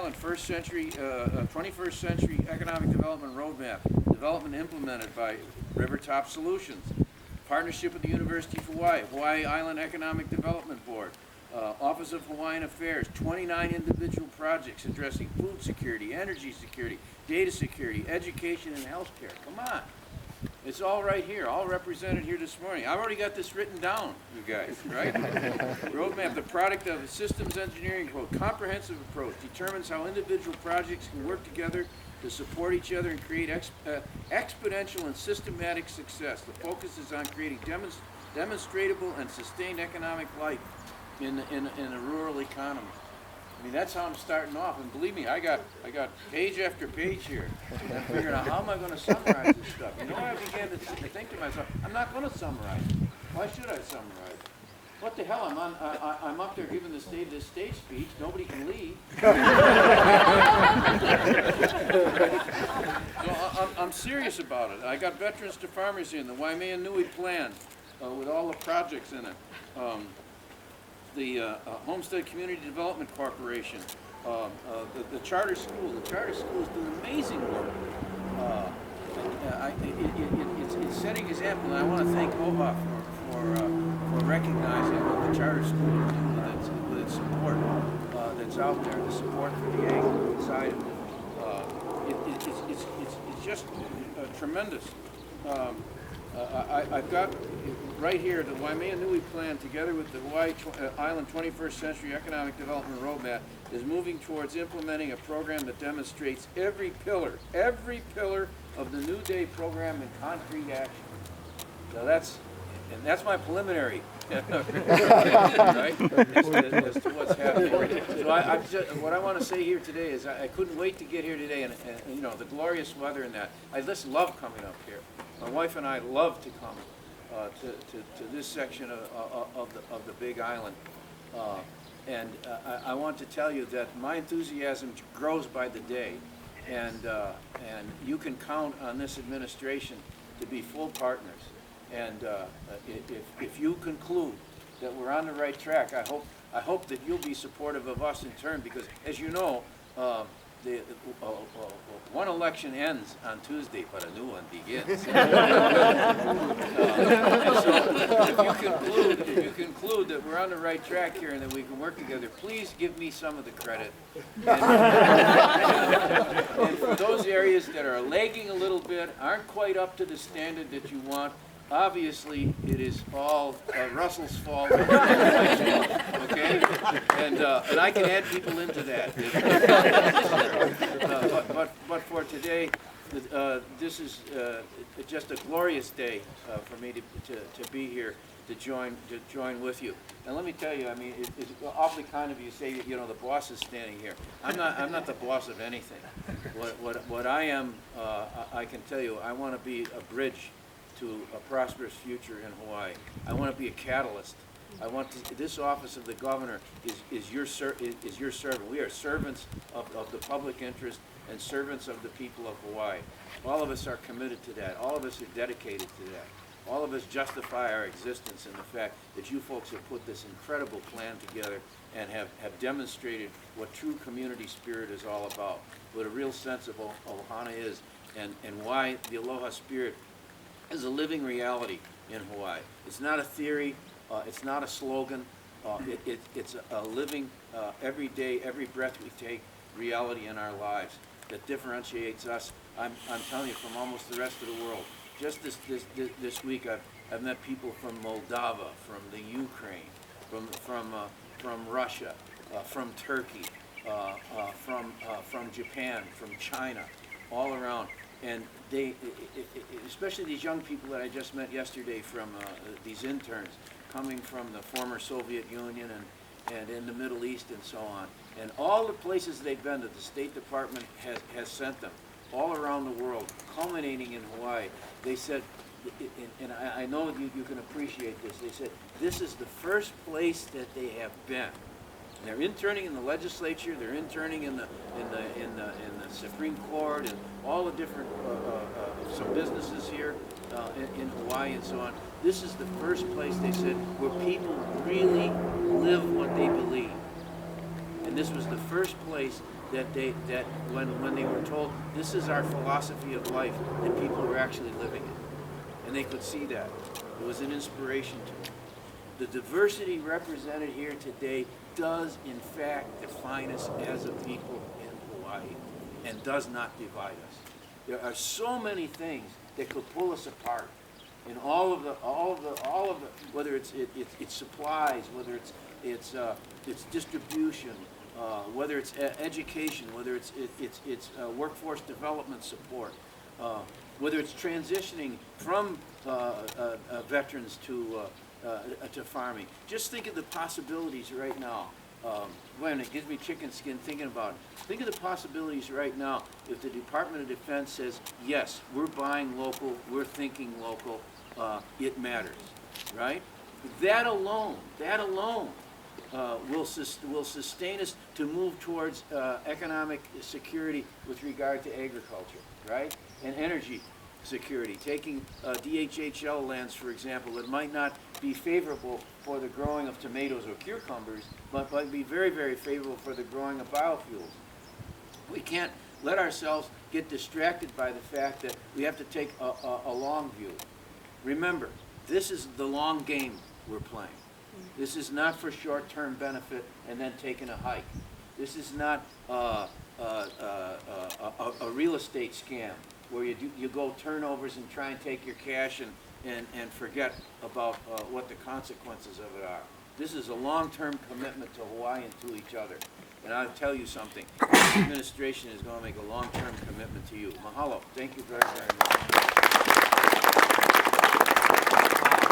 Island 21st century economic development roadmap, development implemented by Rivertop Solutions, partnership with the University of Hawaii, Hawaii Island Economic Development Board, Office of Hawaiian Affairs, 29 individual projects addressing food security, energy security, data security, education, and healthcare. Come on. It's all right here, all represented here this morning. I've already got this written down, you guys, right? Roadmap, the product of a systems engineering approach, comprehensive approach, determines how individual projects can work together to support each other and create exponential and systematic success. The focus is on creating demonstrable and sustained economic life in a rural economy. I mean, that's how I'm starting off, and believe me, I got page after page here. And I'm figuring out how am I going to summarize this stuff. You know, I began to think to myself, I'm not going to summarize it. Why should I summarize it? What the hell? I'm up there giving the state this stage speech. Nobody can leave. So I'm serious about it. I got Veterans to Farmers in the Waimanui Plan with all the projects in it. The Homestead Community Development Corporation, the charter school. The charter school is doing amazing work. It's setting example, and I want to thank OHA for recognizing what the charter school is doing with its support that's out there, the support for the ag side of it. It's just tremendous. I've got right here the Waimanui Plan, together with the Hawaii Island 21st Century Economic Development Roadmap, is moving towards implementing a program that demonstrates every pillar of the New Day program in concrete action. Now that's my preliminary, right? As to what's happening. So what I want to say here today is I couldn't wait to get here today, and you know, the glorious weather and that. I just love coming up here. My wife and I love to come to this section of the Big Island, and I want to tell you that my enthusiasm grows by the day, and you can count on this administration to be full partners. And if you conclude that we're on the right track, I hope that you'll be supportive of us in turn, because as you know, one election ends on Tuesday, but a new one begins. So if you conclude that we're on the right track here and that we can work together, please give me some of the credit. And for those areas that are lagging a little bit, aren't quite up to the standard that you want, obviously, it is all Russell's fault, okay? And I can add people into that. But for today, this is just a glorious day for me to be here to join with you. And let me tell you, I mean, it's awfully kind of you to say, you know, the boss is standing here. I'm not the boss of anything. What I am, I can tell you, I want to be a bridge to a prosperous future in Hawaii. I want to be a catalyst. I want this office of the governor is your servant. We are servants of the public interest and servants of the people of Hawaii. All of us are committed to that. All of us are dedicated to that. All of us justify our existence in the fact that you folks have put this incredible plan together and have demonstrated what true community spirit is all about, what a real sense of Ohana is, and why the Aloha spirit is a living reality in Hawaii. It's not a theory, it's not a slogan, it's a living, every day, every breath we take, reality in our lives that differentiates us, I'm telling you, from almost the rest of the world. Just this week, I've met people from Moldova, from the Ukraine, from Russia, from Turkey, from Japan, from China, all around. And they, especially these young people that I just met yesterday from these interns coming from the former Soviet Union and in the Middle East and so on. And all the places they've been that the State Department has sent them, all around the world, culminating in Hawaii. They said, and I know you can appreciate this, they said, this is the first place that they have been. And they're interning in the legislature, they're interning in the Supreme Court, and all the different, some businesses here in Hawaii and so on. This is the first place, they said, where people really live what they believe. And this was the first place that when they were told, this is our philosophy of life, that people were actually living it. And they could see that. It was an inspiration to them. The diversity represented here today does in fact define us as a people in Hawaii and does not divide us. There are so many things that could pull us apart in all of the, whether it's supplies, whether it's distribution, whether it's education, whether it's workforce development support, whether it's transitioning from veterans to farming. Just think of the possibilities right now. When it gives me chicken skin thinking about it. Think of the possibilities right now if the Department of Defense says, yes, we're buying local, we're thinking local, it matters, right? That alone will sustain us to move towards economic security with regard to agriculture, right? And energy security. Taking DHHL lands, for example, that might not be favorable for the growing of tomatoes or cucumbers, but might be very, very favorable for the growing of biofuels. We can't let ourselves get distracted by the fact that we have to take a long view. Remember, this is the long game we're playing. This is not for short-term benefit and then taking a hike. This is not a real estate scam where you go turnovers and try and take your cash and forget about what the consequences of it are. This is a long-term commitment to Hawaii and to each other. And I'll tell you something, this administration is going to make a long-term commitment to you. Mahalo. Thank you very, very much.